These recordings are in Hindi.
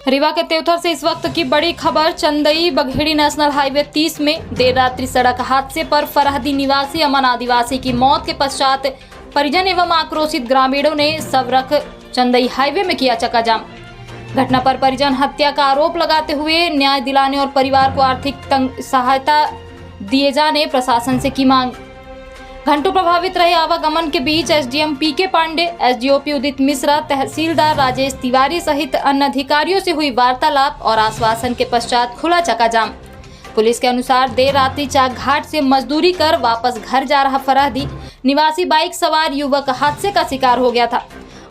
रीवा के तेवथर से इस वक्त की बड़ी खबर। चंदई बघेड़ी नेशनल हाईवे 30 में देर रात्रि सड़क हादसे पर फरहदी निवासी अमन आदिवासी की मौत के पश्चात परिजन एवं आक्रोशित ग्रामीणों ने सवरक चंदई हाईवे में किया चक्काजाम। घटना पर परिजन हत्या का आरोप लगाते हुए न्याय दिलाने और परिवार को आर्थिक सहायता दिए जाने प्रशासन से की मांग। घंटों प्रभावित रहे आवागमन के बीच एसडीएम पीके पांडे, एसडीओपी उदित मिश्रा, तहसीलदार राजेश तिवारी सहित अन्य अधिकारियों से हुई वार्तालाप और आश्वासन के पश्चात खुला चक्काजाम। पुलिस के अनुसार देर रात्रि चाक घाट से मजदूरी कर वापस घर जा रहा फरहदी निवासी बाइक सवार युवक हादसे का शिकार हो गया था।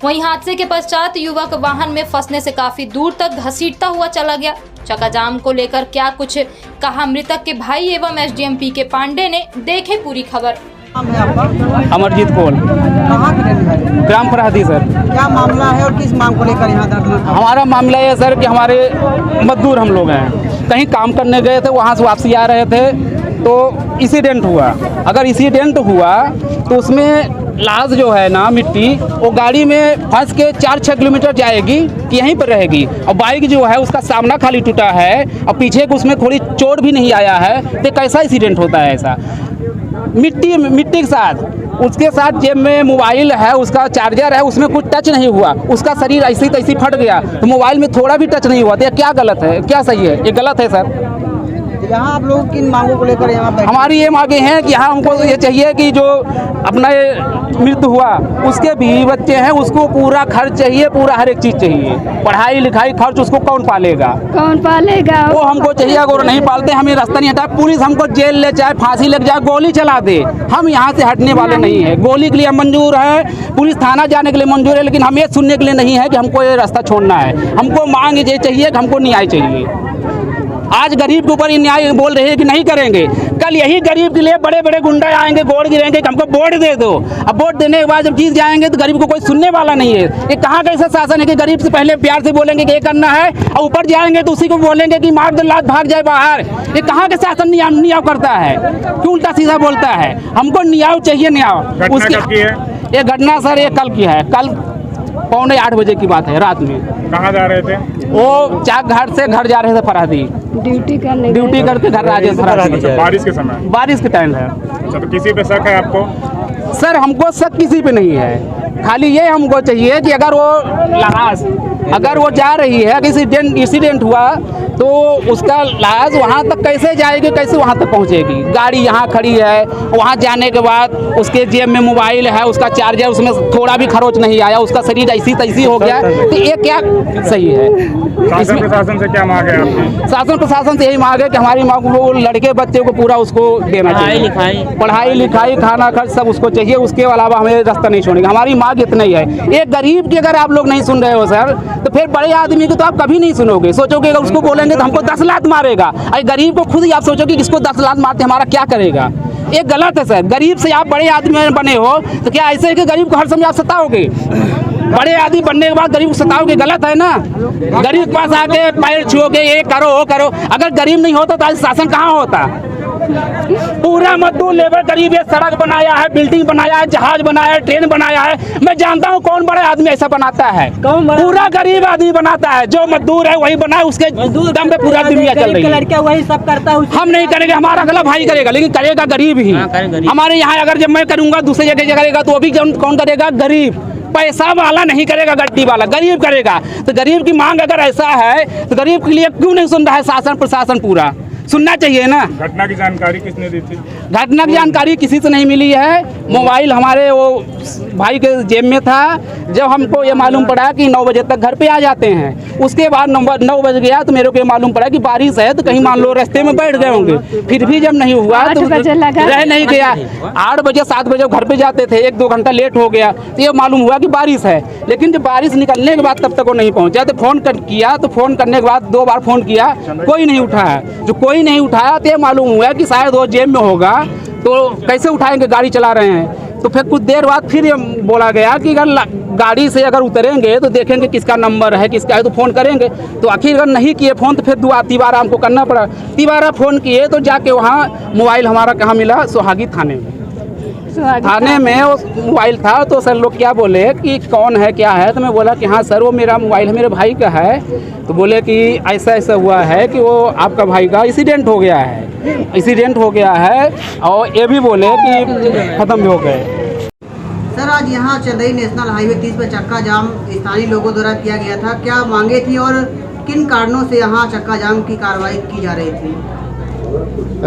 वहीं हादसे के पश्चात युवक वाहन में फंसने से काफी दूर तक घसीटता हुआ चला गया। चक्काजाम को लेकर क्या कुछ कहा मृतक के भाई एवं एसडीएम पीके पांडे ने, देखे पूरी खबर। अमरजीत कोल, कहाँ के रहने वाले? ग्राम फरहदी सर। क्या मामला है और किस मांग को लेकर यहाँ धरना? हमारा मामला ये सर कि हमारे मजदूर हम लोग हैं, कहीं काम करने गए थे, वहाँ से वापसी आ रहे थे तो इंसिडेंट हुआ। अगर इंसिडेंट हुआ तो उसमें लाश जो है ना मिट्टी, वो गाड़ी में फंस के 4-6 किलोमीटर जाएगी कि यहीं पर रहेगी। और बाइक जो है उसका सामना खाली टूटा है और पीछे को उसमें थोड़ी चोट भी नहीं आया है, तो कैसा इंसिडेंट होता है ऐसा? मिट्टी के साथ, उसके साथ जेब में मोबाइल है, उसका चार्जर है, उसमें कुछ टच नहीं हुआ, उसका शरीर ऐसी तैसी फट गया तो मोबाइल में थोड़ा भी टच नहीं हुआ। तो ये क्या गलत है, क्या सही है? ये गलत है सर। यहाँ आप लोग किन मांगों को लेकर यहाँ बैठे? हमारी ये मांगे हैं कि यहाँ हमको ये चाहिए कि जो अपना मृत्यु हुआ उसके भी बच्चे हैं, उसको पूरा खर्च चाहिए, पूरा हर एक चीज़ चाहिए। पढ़ाई लिखाई खर्च उसको कौन पालेगा? वो हमको चाहिए। अगर नहीं पालते हमें रास्ता नहीं हटा, पुलिस हमको जेल ले जाए, फांसी लग जाए, गोली चला दे, हम यहाँ से हटने वाले नहीं है। गोली के लिए मंजूर है, पुलिस थाना जाने के लिए मंजूर है, लेकिन हम ये सुनने के लिए नहीं है कि हमको ये रास्ता छोड़ना है। हमको मांग ये चाहिए कि हमको न्याय चाहिए। आज गरीब के ऊपर न्याय बोल रहे हैं कि नहीं करेंगे, कल यही गरीब के लिए बड़े बड़े गुंडा आएंगे, गोड़ गिरेंगे कि हमको वोट दे दो। अब वोट देने के बाद जब जीत जाएंगे तो गरीब को कोई सुनने वाला नहीं है। ये कहाँ का ऐसा शासन है कि गरीब से पहले प्यार से बोलेंगे कि ये करना है और ऊपर जाएंगे तो उसी को बोलेंगे कि मार दो, लात भाग जाए बाहर। ये कहाँ के शासन न्याय करता है? क्यों उल्टा सीधा बोलता है? हमको न्याय चाहिए, न्याय। उसकी ये घटना सर ये कल की है, कल 7:45 बजे की बात है, रात में। कहाँ जा रहे थे? वो चाक घाट से घर जा रहे थे फरहदी, ड्यूटी करके घर राजेश फरहदी। अच्छा, बारिश के समय? बारिश के टाइम है। अच्छा, तो किसी पे शक है आपको? सर हमको शक किसी पे नहीं है, खाली ये हमको चाहिए कि अगर वो लाश अगर वो जा रही है, किसी इंसिडेंट हुआ तो उसका लाश वहाँ तक कैसे जाएगी, कैसे वहाँ तक पहुँचेगी? गाड़ी यहाँ खड़ी है, वहाँ जाने के बाद उसके जेब में मोबाइल है, उसका चार्जर, उसमें थोड़ा भी खरोच नहीं आया, उसका शरीर ऐसी तैसी हो गया, तो ये क्या सही है? शासन प्रशासन से क्या मांग है आपकी? शासन प्रशासन से यही मांग है कि हमारी मांग वो लड़के बच्चे को पूरा उसको देना चाहिए, पढ़ाई लिखाई खाना खर्च सब उसको चाहिए। उसके अलावा हमें रास्ता नहीं छोड़ेंगे। हमारी मांग इतना ही है। एक गरीब की अगर आप लोग नहीं सुन रहे हो सर, तो फिर बड़े आदमी को तो आप कभी नहीं सुनोगे। सोचोगे अगर उसको बोलेंगे तो हमको 10 लात मारेगा, अरे गरीब को खुद ही आप सोचोगे कि इसको 10 लात मारते हमारा क्या करेगा? ये गलत है सर। गरीब से आप बड़े आदमी बने हो तो क्या ऐसे है कि गरीब को हर समय आप सताओगे? बड़े आदमी बनने के बाद गरीब को सताओगे, गलत है ना। गरीब के पास आके पैर छुओगे, ये करो वो करो। अगर गरीब नहीं होता तो आज शासन कहाँ होता? पूरा मजदूर लेबर गरीब ये सड़क बनाया है, बिल्डिंग बनाया है, जहाज बनाया है, ट्रेन बनाया है। मैं जानता हूँ कौन बड़ा आदमी ऐसा बनाता है, पूरा गरीब आदमी बनाता है। जो मजदूर है वही बनाए, उसके दम पे पूरा दुनिया चल रही है। लड़का वही सब करता है। हम नहीं करेंगे, हमारा अगला भाई करेगा, लेकिन करेगा गरीब ही। हमारे यहाँ अगर जब मैं करूँगा दूसरी जगह करेगा तो अभी कौन करेगा? गरीब। पैसा वाला नहीं करेगा, गड्डी वाला, गरीब करेगा। तो गरीब की मांग अगर ऐसा है तो गरीब के लिए क्यों नहीं सुन रहा है शासन प्रशासन? पूरा सुनना चाहिए ना। घटना की जानकारी किसने दी थी? घटना की जानकारी किसी से नहीं मिली है। मोबाइल हमारे वो भाई के जेब में था। जब हमको ये मालूम पड़ा कि 9 बजे तक घर पे आ जाते हैं, उसके बाद 9 बज गया तो मेरे को ये मालूम पड़ा कि बारिश है, तो कहीं मान लो रास्ते में बैठ गए होंगे। फिर भी जब नहीं हुआ तो रह नहीं गया। 8 बजे 7 बजे घर पे जाते थे, 1-2 घंटा लेट हो गया तो ये मालूम हुआ कि बारिश है। लेकिन जब बारिश निकलने के बाद तब तक वो नहीं पहुँचा, तो फ़ोन किया, तो फ़ोन करने के बाद 2 बार फ़ोन किया, कोई नहीं उठाया। जो कोई नहीं उठाया तो ये मालूम हुआ कि शायद वो जेब में होगा, तो कैसे उठाएंगे? गाड़ी चला रहे हैं। तो फिर कुछ देर बाद फिर ये बोला गया कि अगर गाड़ी से अगर उतरेंगे तो देखेंगे किसका नंबर है, किसका है, तो फ़ोन करेंगे। तो आखिर अगर नहीं किए फ़ोन तो फिर तिबारा हमको करना पड़ा। तिबारा फ़ोन किए तो जाके वहाँ मोबाइल हमारा कहाँ मिला? सोहागी थाने में। थाने में वो मोबाइल था तो सर लोग क्या बोले कि कौन है क्या है, तो मैं बोला कि हाँ सर वो मेरा मोबाइल है, मेरे भाई का है। तो बोले कि ऐसा ऐसा हुआ है कि वो आपका भाई का एक्सीडेंट हो गया है और ये भी बोले कि ख़त्म भी हो गए। सर आज यहाँ चंदई नेशनल हाईवे 30 पर चक्का जाम स्थानीय लोगों द्वारा किया गया था, क्या मांगे थी और किन कारणों से यहाँ चक्का जाम की कार्रवाई की जा रही थी?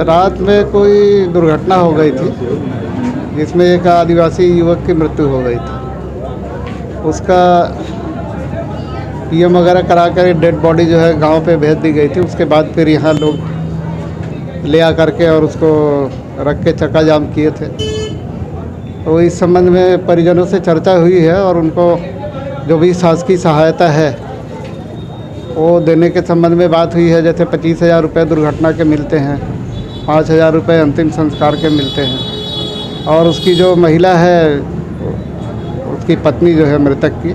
रात में कोई दुर्घटना हो गई थी जिसमें एक आदिवासी युवक की मृत्यु हो गई थी। उसका पीएम वगैरह करा कर डेड बॉडी जो है गांव पे भेज दी गई थी। उसके बाद फिर यहाँ लोग ले आ करके और उसको रख के चक्का जाम किए थे। तो इस संबंध में परिजनों से चर्चा हुई है और उनको जो भी शासकीय सहायता है वो देने के संबंध में बात हुई है। जैसे 25,000 रुपये दुर्घटना के मिलते हैं, 5,000 रुपये अंतिम संस्कार के मिलते हैं और उसकी जो महिला है उसकी पत्नी जो है मृतक की,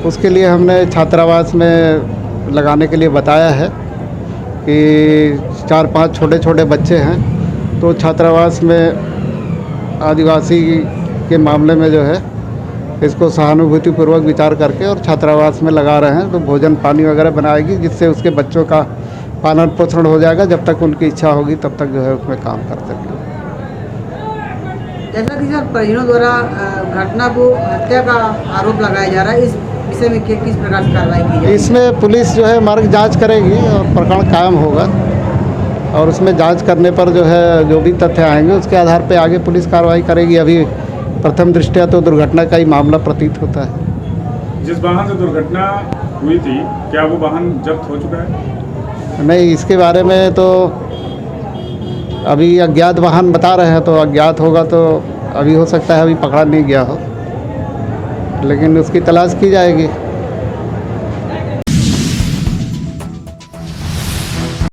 उसके लिए हमने छात्रावास में लगाने के लिए बताया है कि 4-5 छोटे छोटे बच्चे हैं। तो छात्रावास में आदिवासी के मामले में जो है इसको सहानुभूतिपूर्वक विचार करके और छात्रावास में लगा रहे हैं। तो भोजन पानी वगैरह बनाएगी जिससे उसके बच्चों का पालन पोषण हो जाएगा। जब तक उनकी इच्छा होगी तब तक जो है उसमें काम कर सकेंगे। जैसा कि सर परिजनों द्वारा घटना को हत्या का आरोप लगाया जा रहा है, इस विषय में किस प्रकार से कार्रवाई की जाए? इसमें पुलिस जो है मार्ग जांच करेगी और प्रकरण कायम होगा और उसमें जांच करने पर जो है जो भी तथ्य आएंगे उसके आधार पर आगे पुलिस कार्रवाई करेगी। अभी प्रथम दृष्टया तो दुर्घटना का ही मामला प्रतीत होता है। जिस वाहन से दुर्घटना हुई थी क्या वो वाहन जब्त हो चुका है? नहीं, इसके बारे में तो अभी अज्ञात वाहन बता रहे हैं, तो अज्ञात होगा तो अभी हो सकता है अभी पकड़ा नहीं गया हो, लेकिन उसकी तलाश की जाएगी।